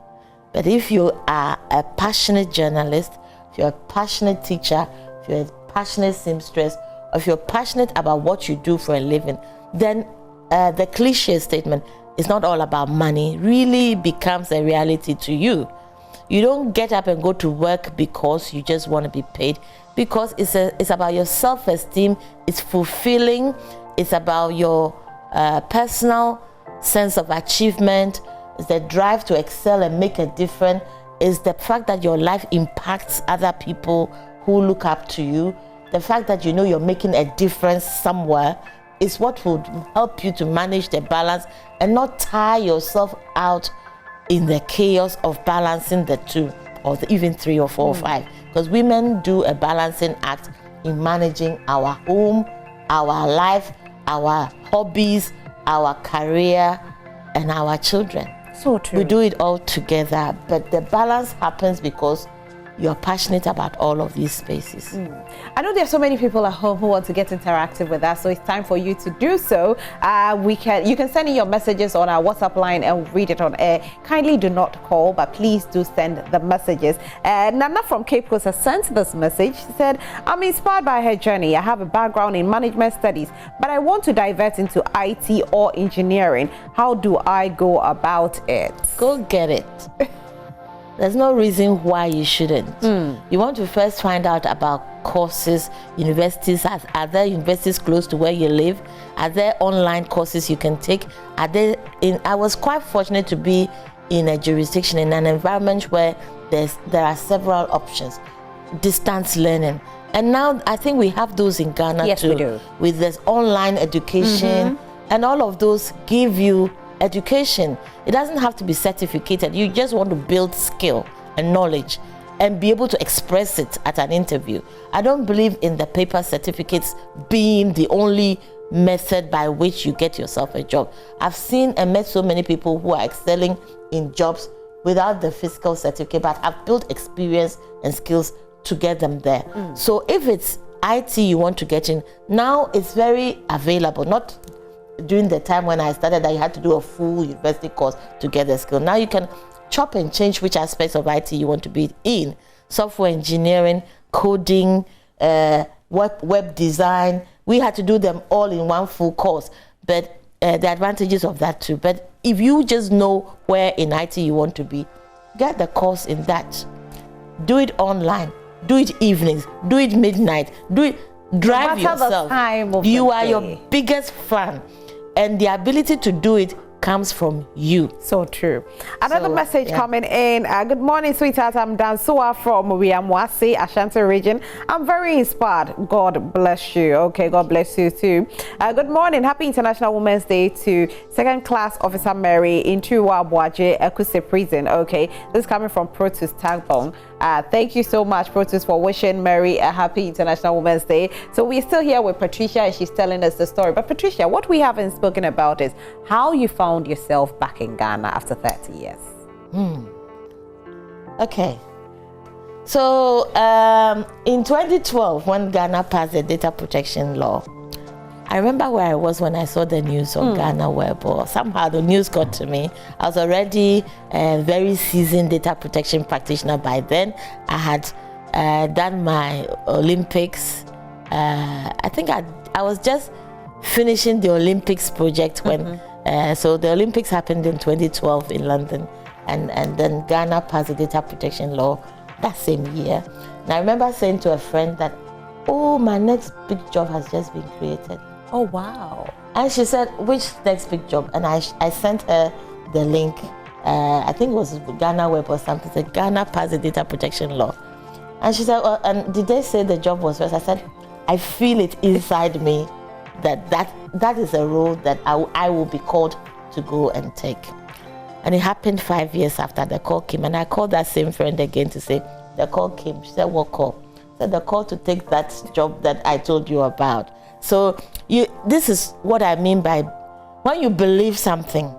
But if you are a passionate journalist, if you're a passionate teacher, if you're a passionate seamstress, or if you're passionate about what you do for a living, then the cliche statement, it's not all about money, really becomes a reality to you. You don't get up and go to work because you just want to be paid, because it's about your self-esteem, it's fulfilling, it's about your personal sense of achievement, it's the drive to excel and make a difference, it's the fact that your life impacts other people who look up to you, the fact that you know you're making a difference somewhere is what would help you to manage the balance and not tire yourself out in the chaos of balancing the two, or even three or four or five. Because women do a balancing act in managing our home, our life, our hobbies, our career, and our children. So true. We do it all together, but the balance happens because you're passionate about all of these spaces. I know there are so many people at home who want to get interactive with us, so it's time for you to do so. You can send in your messages on our WhatsApp line and read it on air. Kindly do not call, but please do send the messages. Nana from Cape Coast has sent this message. She said, I'm inspired by her journey. I have a background in management studies, but I want to divert into IT or engineering. How do I go about it? Go get it. There's no reason why you shouldn't. You want to first find out about courses, universities. Are there universities close to where you live? Are there online courses you can take? I was quite fortunate to be in a jurisdiction, in an environment where there are several options. Distance learning. And now I think we have those in Ghana yes, too. We do. With this online education, and all of those give you education. It doesn't have to be certificated. You just want to build skill and knowledge and be able to express it at an interview. I don't believe in the paper certificates being the only method by which you get yourself a job. I've seen and met so many people who are excelling in jobs without the physical certificate, but have built experience and skills to get them there. So if it's IT you want to get in, now it's very available, not during the time when I started that you had to do a full university course to get the skill. Now you can chop and change which aspects of IT you want to be in. Software engineering, coding, web design. We had to do them all in one full course, but the advantages of that too. But if you just know where in IT you want to be, get the course in that. Do it online, do it evenings, do it midnight, do it, drive yourself. You are your biggest fan. And the ability to do it comes from you. So true. Another message coming in. Good morning, sweetheart. I'm Dansua from Wiamwase, Ashanti region. I'm very inspired. God bless you. Okay, God bless you too. Good morning. Happy International Women's Day to Second Class Officer Mary in Tuwa Bwaje, Ekuse Prison. Okay, this is coming from Protus Tagbong. Thank you so much, Protus, for wishing Mary a happy International Women's Day. So we're still here with Patricia and she's telling us the story. But Patricia, what we haven't spoken about is how you found yourself back in Ghana after 30 years. Okay. So in 2012, when Ghana passed the data protection law, I remember where I was when I saw the news on Ghana Web, or somehow the news got to me. I was already a very seasoned data protection practitioner by then. I had done my Olympics. I think I was just finishing the Olympics project when, so the Olympics happened in 2012 in London, and then Ghana passed the data protection law that same year. And I remember saying to a friend that, oh, my next big job has just been created. Oh, wow. And she said, which next big job? And I sent her the link. I think it was Ghana Web or something. Said, Ghana passed the data protection law. And she said, and did they say the job was yours? I said, I feel it inside me that is a role that I will be called to go and take. And it happened 5 years after the call came. And I called that same friend again to say, the call came. She said, what call? I said, the call to take that job that I told you about. So this is what I mean by when you believe something,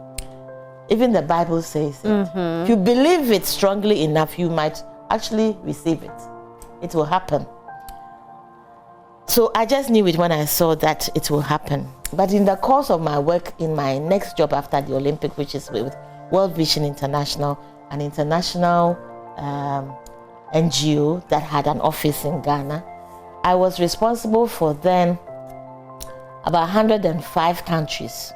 Even the Bible says it. If you believe it strongly enough, you might actually receive it. It will happen. So I just knew it when I saw that it will happen. But in the course of my work in my next job after the Olympic, which is with World Vision International, an international NGO that had an office in Ghana, I was responsible for then about 105 countries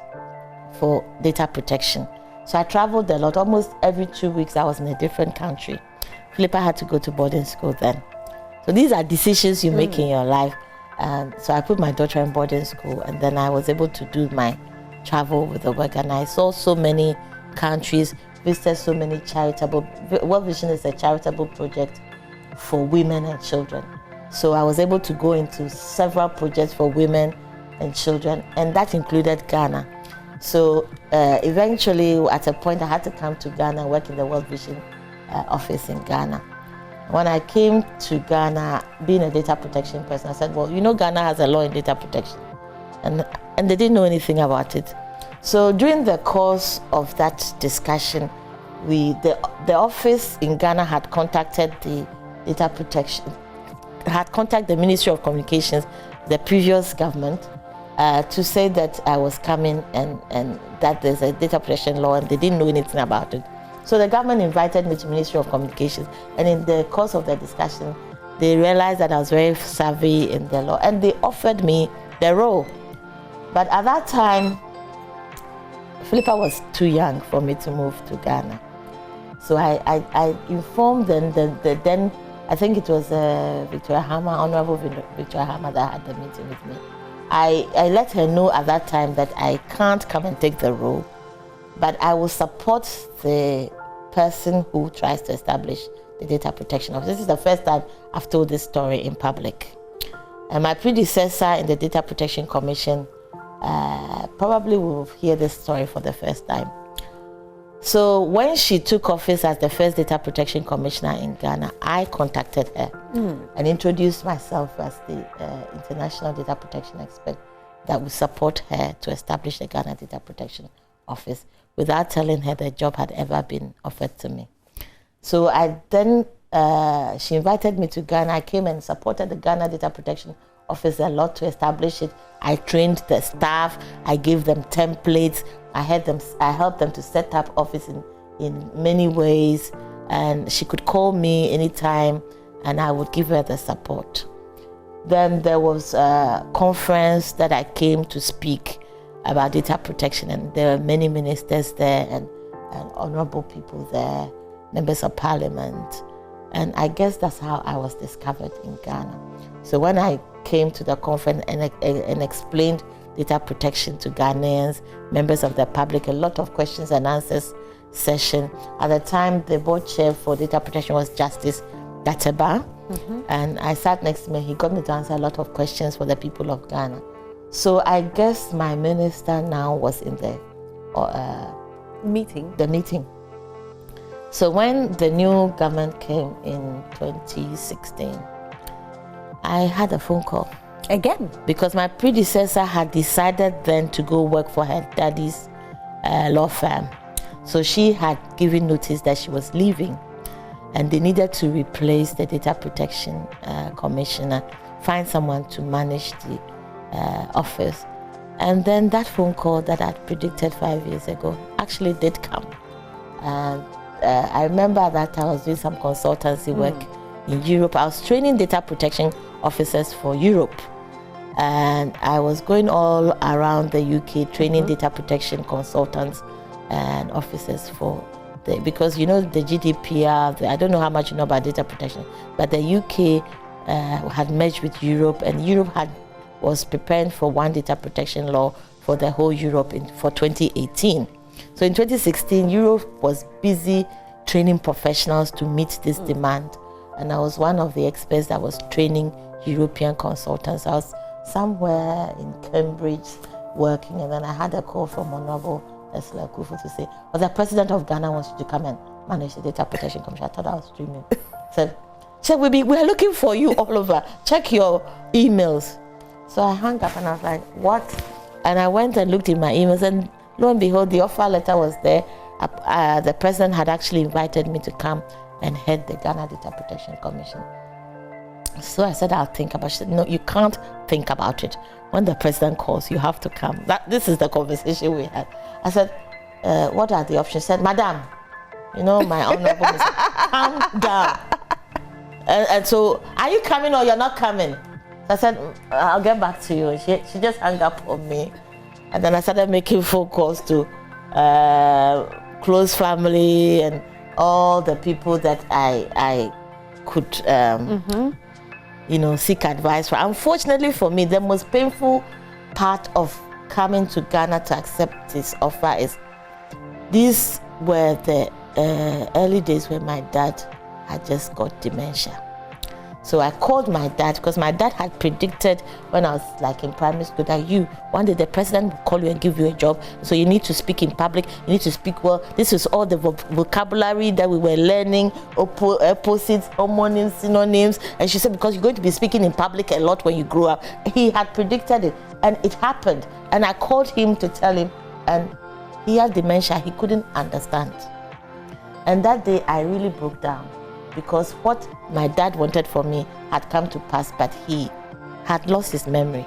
for data protection. So I traveled a lot. Almost every 2 weeks I was in a different country. Philippa had to go to boarding school then. So these are decisions you make in your life. So I put my daughter in boarding school, and then I was able to do my travel with the work, and I saw so many countries, visited so many charitable, World Vision is a charitable project for women and children. So I was able to go into several projects for women and children, and that included Ghana. So eventually, at a point, I had to come to Ghana and work in the World Vision office in Ghana. When I came to Ghana, being a data protection person, I said, well, you know, Ghana has a law in data protection. And they didn't know anything about it. So during the course of that discussion, the office in Ghana had contacted the data protection, had contacted the Ministry of Communications, the previous government, to say that I was coming and that there's a data protection law, and they didn't know anything about it. So the government invited me to Ministry of Communications, and in the course of the discussion, they realized that I was very savvy in the law, and they offered me the role. But at that time, Philippa was too young for me to move to Ghana. So I informed them, then I think it was Victoria Hammer, Honorable Victoria Hammer, that had the meeting with me. I let her know at that time that I can't come and take the role, but I will support the person who tries to establish the data protection office. This is the first time I've told this story in public. And my predecessor in the Data Protection Commission probably will hear this story for the first time. So when she took office as the first Data Protection Commissioner in Ghana, I contacted her and introduced myself as the international data protection expert that would support her to establish the Ghana Data Protection Office, without telling her the job had ever been offered to me. So I then, she invited me to Ghana. I came and supported the Ghana Data Protection Office a lot to establish it. I trained the staff, I gave them templates, I helped them to set up office in many ways, and she could call me anytime and I would give her the support. Then there was a conference that I came to speak about data protection, and there were many ministers there and honorable people there, members of parliament, and I guess that's how I was discovered in Ghana. So when I came to the conference and explained data protection to Ghanaians, members of the public, a lot of questions and answers session. At the time, the board chair for data protection was Justice Dateba, and I sat next to him. He got me to answer a lot of questions for the people of Ghana. So I guess my minister now was in the meeting. So when the new government came in 2016, I had a phone call. Again? Because my predecessor had decided then to go work for her daddy's law firm. So she had given notice that she was leaving, and they needed to replace the data protection commissioner, find someone to manage the office. And then that phone call that I'd predicted 5 years ago actually did come. And I remember at that time I was doing some consultancy work in Europe. I was training data protection officers for Europe. And I was going all around the UK training data protection consultants and officers because you know the GDPR, I don't know how much you know about data protection, but the UK had merged with Europe, and Europe was preparing for one data protection law for the whole Europe for 2018. So in 2016, Europe was busy training professionals to meet this demand, and I was one of the experts that was training European consultants. I was somewhere in Cambridge working, and then I had a call from Honorable Ursula Kufu to say, well, the president of Ghana wants you to come and manage the data protection commission. I thought I was dreaming. Said, we are looking for you all over. Check your emails. So I hung up and I was like, what? And I went and looked in my emails, and lo and behold, the offer letter was there. the president had actually invited me to come and head the Ghana Data Protection Commission. So I said, I'll think about it. She said, no, you can't think about it. When the president calls, you have to come. This is the conversation we had. I said, what are the options? She said, Madam, you know, my honorable minister, calm down. And so, are you coming or you're not coming? So I said, I'll get back to you. She just hung up on me. And then I started making phone calls to close family and all the people that I could, you know, seek advice from. Unfortunately for me, the most painful part of coming to Ghana to accept this offer is these were the early days when my dad had just got dementia. So I called my dad because my dad had predicted when I was like in primary school that one day the president will call you and give you a job. So you need to speak in public, you need to speak well. This is all the vocabulary that we were learning, opposites, homonyms, synonyms. And she said, because you're going to be speaking in public a lot when you grow up. He had predicted it and it happened. And I called him to tell him, and he had dementia, he couldn't understand. And that day I really broke down because what my dad wanted for me had come to pass, but he had lost his memory.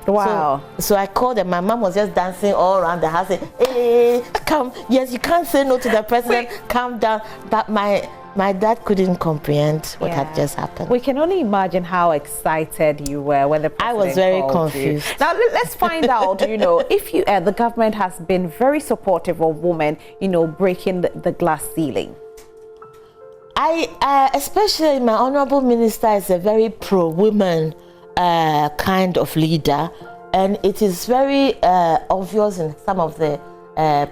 Wow. So I called and my mom was just dancing all around the house saying, hey, come, yes, you can't say no to the president, calm down. But my dad couldn't comprehend what had just happened. We can only imagine how excited you were when the president I was very called confused. You. Now let's find out, you know, if the government has been very supportive of women, you know, breaking the glass ceiling. Especially my honorable minister is a very pro-women kind of leader, and it is very obvious in some of the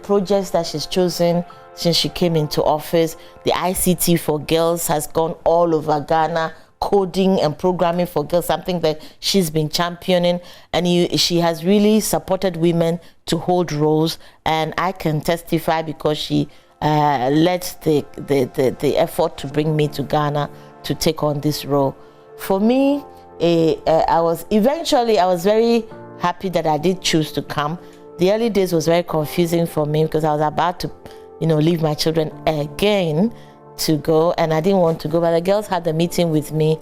projects that she's chosen since she came into office. The ICT for girls has gone all over Ghana, coding and programming for girls, something that she's been championing, and she has really supported women to hold roles, and I can testify because she led the effort to bring me to Ghana to take on this role. For me, I was very happy that I did choose to come. The early days was very confusing for me because I was about to, you know, leave my children again to go, and I didn't want to go, but the girls had a meeting with me.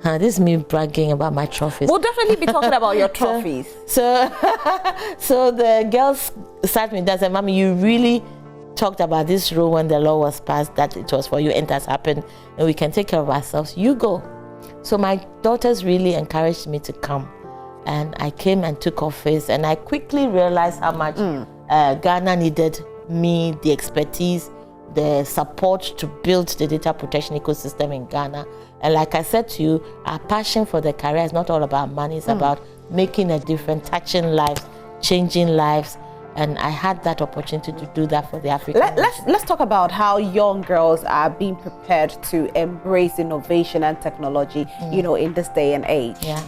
This is me bragging about my trophies. We'll definitely be talking about your trophies. So the girls sat me down and said, Mommy, you really talked about this rule when the law was passed, that it was for you and it has happened and we can take care of ourselves. You go. So my daughters really encouraged me to come, and I came and took office, and I quickly realized how much Ghana needed me, the expertise, the support to build the data protection ecosystem in Ghana. And like I said to you, our passion for the career is not all about money, it's about making a difference, touching lives, changing lives. And I had that opportunity to do that for the African Let's talk about how young girls are being prepared to embrace innovation and technology, you know, in this day and age. Yeah.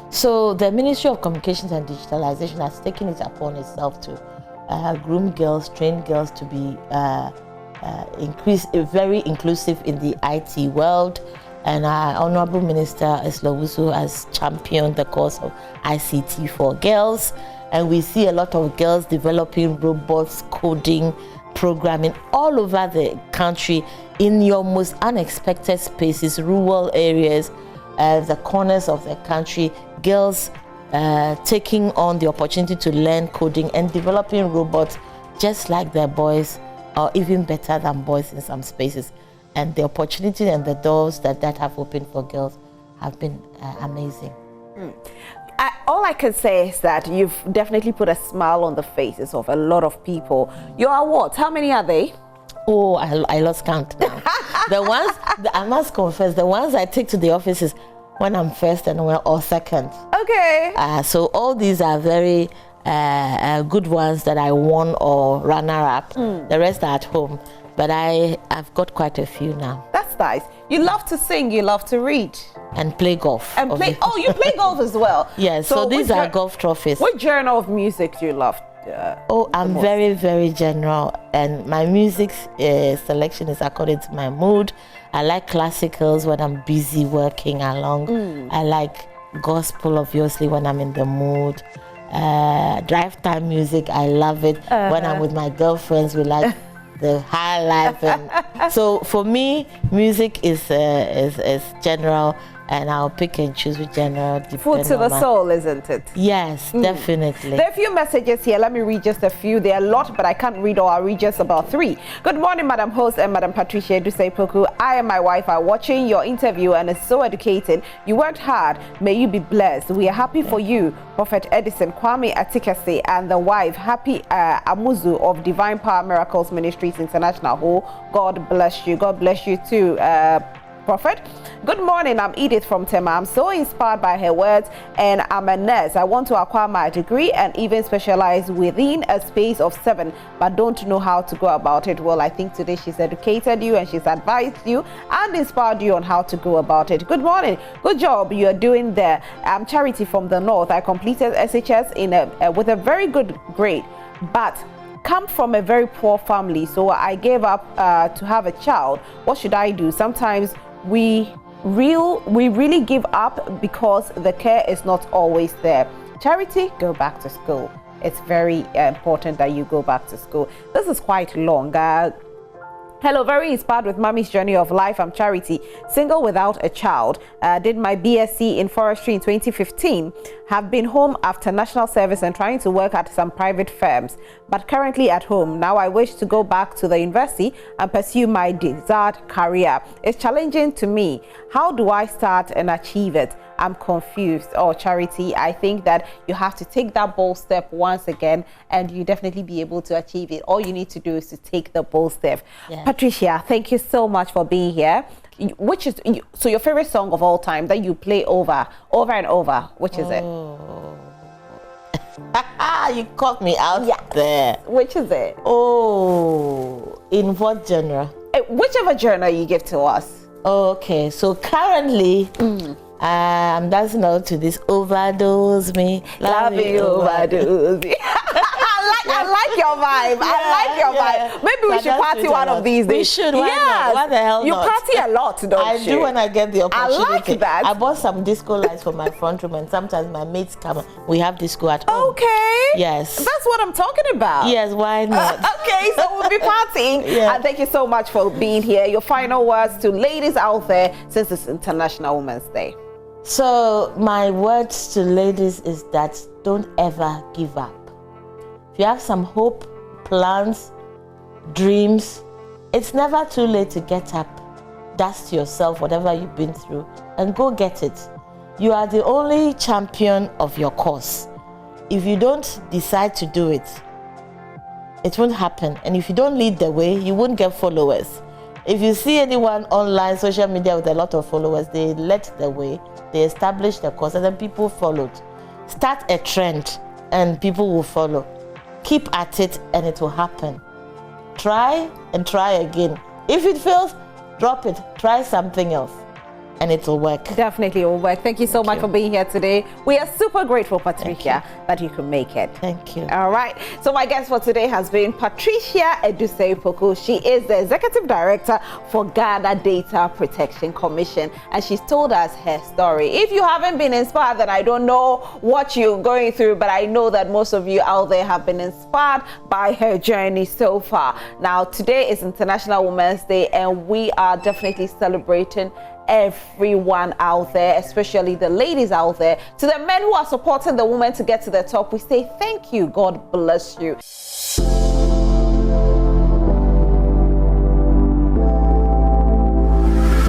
So the Ministry of Communications and Digitalization has taken it upon itself to groom girls, train girls to be very inclusive in the IT world. And our Honorable Minister Eslowusu has championed the cause of ICT for girls. And we see a lot of girls developing robots, coding, programming all over the country in your most unexpected spaces, rural areas, the corners of the country. Girls taking on the opportunity to learn coding and developing robots just like their boys, or even better than boys in some spaces. And the opportunity and the doors that have opened for girls have been amazing. All I can say is that you've definitely put a smile on the faces of a lot of people. Your awards, how many are they? Oh, I lost count now. I must confess, the ones I take to the office is when I'm first and or second. Okay. So all these are very good ones that I won or runner-up. The rest are at home. But I've got quite a few now. That's nice. You love to sing, you love to read. And play golf. And you play golf as well? Yes, so these are golf trophies. What genre of music do you love? I'm very, very general. And my music selection is according to my mood. I like classicals when I'm busy working along. I like gospel, obviously, when I'm in the mood. Drive time music, I love it. When I'm with my girlfriends, we like the high life. And so for me, music is general, and I'll pick and choose with general. Food to the soul, isn't it? Yes, definitely. There are a few messages here. Let me read just a few. There are a lot, but I can't read all. I'll read just about 3. Good morning, Madam Host and Madam Patricia Dusei-Poku. I and my wife are watching your interview, and it's so educated. You worked hard. May you be blessed. We are happy for you, Prophet Edison Kwame Atikase, and the wife, Happy Amuzu of Divine Power Miracles Ministries International. Oh, God bless you. God bless you too, Prophet. Good morning, I'm Edith from Tema. I'm so inspired by her words, and I'm a nurse. I want to acquire my degree and even specialize within a space of 7, but don't know how to go about it. Well, I think today she's educated you and she's advised you and inspired you on how to go about it. Good morning. Good job you're doing there. I'm Charity from the North. I completed SHS with a very good grade, but come from a very poor family, so I gave up to have a child. What should I do? Sometimes we really give up because the care is not always there. Charity, go back to school. It's very important that you go back to school. This is quite long. Hello, very inspired with Mommy's journey of life. I'm Charity, single without a child. Did my BSc in forestry in 2015. Have been home after national service and trying to work at some private firms, but currently at home. Now I wish to go back to the university and pursue my desired career. It's challenging to me. How do I start and achieve it? I'm confused. Oh, Charity, I think that you have to take that bold step once again, and you definitely be able to achieve it. All you need to do is to take the bold step. Yeah. Patricia, thank you so much for being here. Which is so your favorite song of all time that you play over and over? Which is it? You caught me out there. Which is it? Oh, in what genre? Whichever genre you give to us. Okay, so currently. I'm dancing out to this overdose me, love you overdose me. I like your vibe. I like your vibe. Maybe we should party one of these days. We should. Why not? Why the hell you not? You party a lot, don't I you? do when I get the opportunity. I like that. I bought some disco lights for my front room, and sometimes my mates come. We have disco at home. Okay. Yes. That's what I'm talking about. Yes. Why not? Okay. So we'll be partying. And thank you so much for being here. Your final words to ladies out there, since it's International Women's Day. So my words to ladies is that don't ever give up. If you have some hope, plans, dreams, it's never too late to get up, dust yourself, whatever you've been through, and go get it. You are the only champion of your cause. If you don't decide to do it, it won't happen. And if you don't lead the way, you won't get followers. If you see anyone online, social media with a lot of followers, they led the way, they established the cause, and then people followed. Start a trend and people will follow. Keep at it and it will happen. Try and try again. If it fails, drop it. Try something else and it will work. Definitely it will work. Thank you so much for being here today. We are super grateful, Patricia, that you can make it. Thank you. All right. So my guest for today has been Patricia Dusei-Poku. She is the Executive Director for Ghana Data Protection Commission, and she's told us her story. If you haven't been inspired, then I don't know what you're going through, but I know that most of you out there have been inspired by her journey so far. Now, today is International Women's Day, and we are definitely celebrating everyone out there, especially the ladies out there. To the men who are supporting the women to get to the top, we say thank you. God bless you.